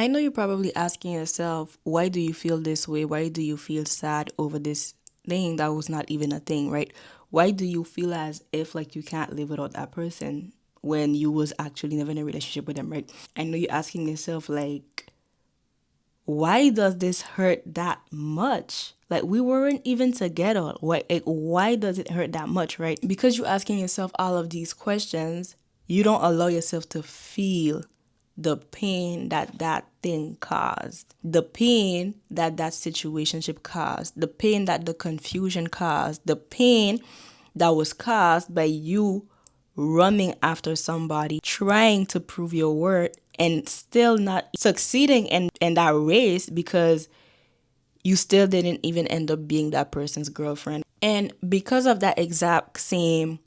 I know you're probably asking yourself, why do you feel this way? Why do you feel sad over this thing that was not even a thing, right? Why do you feel as if like you can't live without that person when you was actually never in a relationship with them, right? I know you're asking yourself like, why does this hurt that much? Like we weren't even together. Why does it hurt that much, right? Because you're asking yourself all of these questions, you don't allow yourself to feel the pain that that thing caused, the pain that that situationship caused, the pain that the confusion caused, the pain that was caused by you running after somebody, trying to prove your worth and still not succeeding in that race because you still didn't even end up being that person's girlfriend. And because of that exact same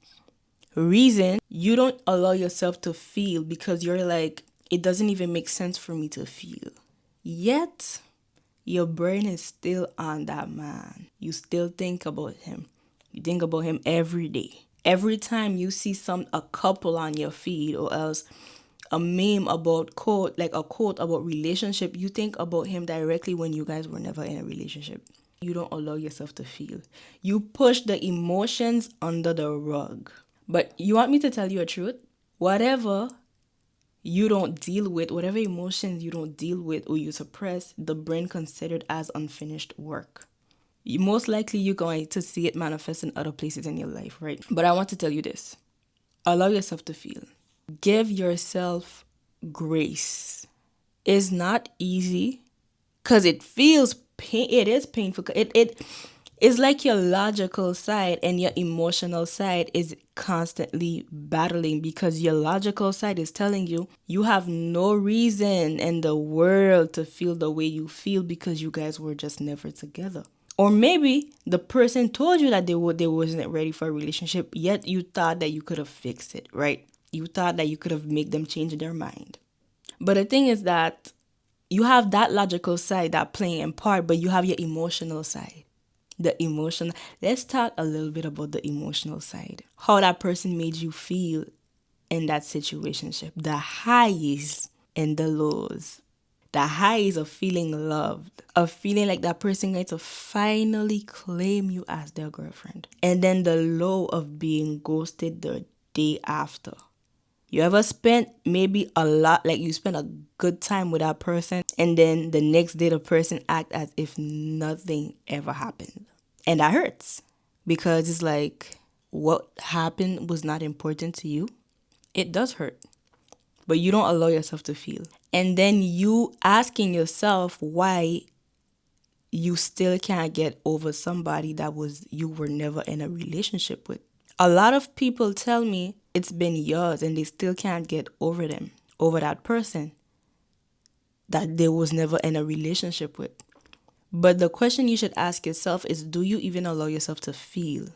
reason, you don't allow yourself to feel because you're like, it doesn't even make sense for me to feel. Yet, your brain is still on that man. You still think about him. You think about him every day. Every time you see a couple on your feed or else a meme about quote, like a quote about relationship, you think about him directly when you guys were never in a relationship. You don't allow yourself to feel. You push the emotions under the rug. But you want me to tell you a truth? Whatever you don't deal with, whatever emotions you don't deal with or you suppress, the brain considered as unfinished work. Most likely you're going to see it manifest in other places in your life, right? But I want to tell you this. Allow yourself to feel. Give yourself grace. It's not easy because it feels pain. It is painful. It it's like your logical side and your emotional side is constantly battling because your logical side is telling you you have no reason in the world to feel the way you feel because you guys were just never together. Or maybe the person told you that they wasn't ready for a relationship, yet you thought that you could have fixed it, right? You thought that you could have made them change their mind. But the thing is that you have that logical side that playing in part, but you have your emotional side. The emotion. Let's talk a little bit about the emotional side. How that person made you feel in that situationship. The highs and the lows. The highs of feeling loved, of feeling like that person going to finally claim you as their girlfriend. And then the low of being ghosted the day after. You ever spent maybe a lot, like you spent a good time with that person, and then the next day the person act as if nothing ever happened. And that hurts because it's like what happened was not important to you. It does hurt, but you don't allow yourself to feel. And then you asking yourself why you still can't get over somebody that was you were never in a relationship with. A lot of people tell me it's been years and they still can't get over them, over that person that they was never in a relationship with. But the question you should ask yourself is, do you even allow yourself to feel?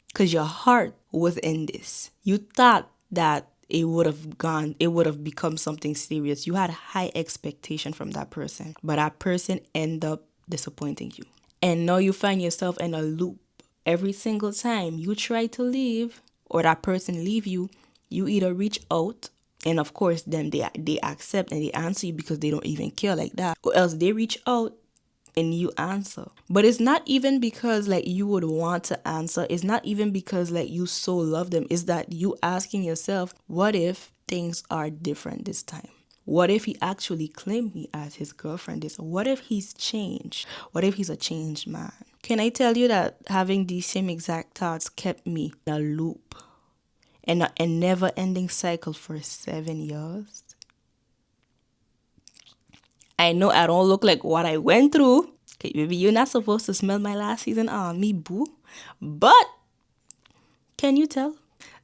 Because your heart was in this. You thought that it would have become something serious. You had high expectation from that person, but that person ended up disappointing you. And now you find yourself in a loop. Every single time you try to leave or that person leave you, you either reach out and of course then they accept and they answer you because they don't even care like that. Or else they reach out and you answer. But it's not even because like you would want to answer. It's not even because like you so love them. It's that you asking yourself, what if things are different this time? What if he actually claimed me as his girlfriend? What if he's changed? What if he's a changed man? Can I tell you that having these same exact thoughts kept me in a loop and a never ending cycle for 7 years? I know I don't look like what I went through. Okay, maybe you're not supposed to smell my last season on me, boo. But can you tell?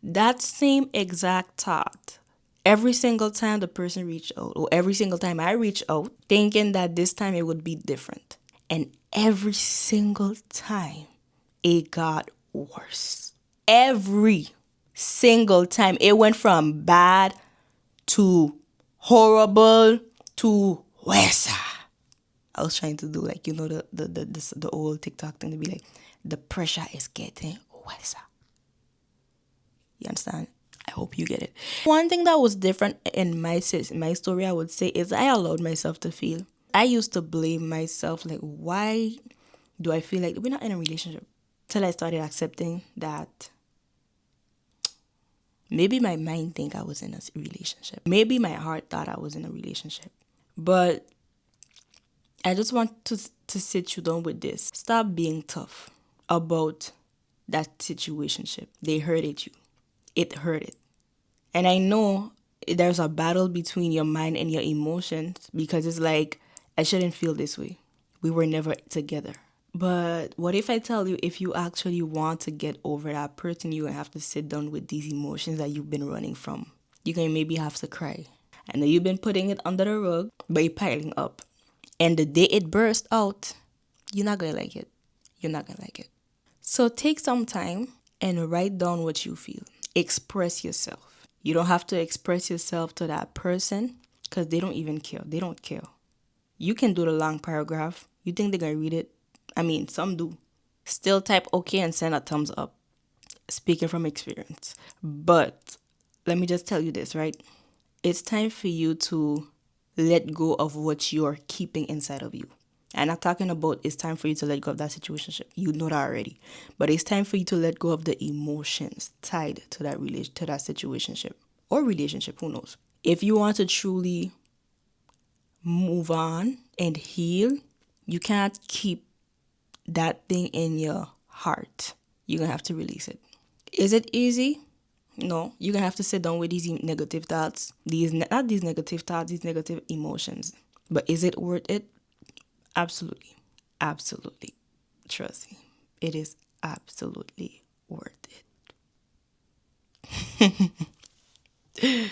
That same exact thought. Every single time the person reached out, or every single time I reach out, thinking that this time it would be different. And every single time it got worse. Every single time it went from bad to horrible to worse. I was trying to do like, you know, the old TikTok thing to be like, the pressure is getting worse. You understand? I hope you get it. One thing that was different in my story, I would say, is I allowed myself to feel. I used to blame myself, like, why do I feel like we're not in a relationship? Till I started accepting that maybe my mind think I was in a relationship. Maybe my heart thought I was in a relationship. But I just want to sit you down with this. Stop being tough about that situationship. They hurted you. It hurted. And I know there's a battle between your mind and your emotions because it's like, I shouldn't feel this way. We were never together. But what if I tell you, if you actually want to get over that person, you're going to have to sit down with these emotions that you've been running from. You're going to maybe have to cry. I know you've been putting it under the rug, but you're piling up. And the day it bursts out, you're not going to like it. You're not going to like it. So take some time and write down what you feel. Express yourself. You don't have to express yourself to that person because they don't even care. They don't care. You can do the long paragraph. You think they're going to read it? I mean, some do. Still type okay and send a thumbs up. Speaking from experience. But let me just tell you this, right? It's time for you to let go of what you're keeping inside of you. I'm not talking about it's time for you to let go of that situationship. You know that already. But it's time for you to let go of the emotions tied to that situationship or relationship, who knows. If you want to truly move on and heal, you can't keep that thing in your heart. You're going to have to release it. Is it easy? No. You're going to have to sit down with these negative thoughts. Not these negative thoughts, these negative emotions. But is it worth it? Absolutely. Absolutely. Trust me. It is absolutely worth it.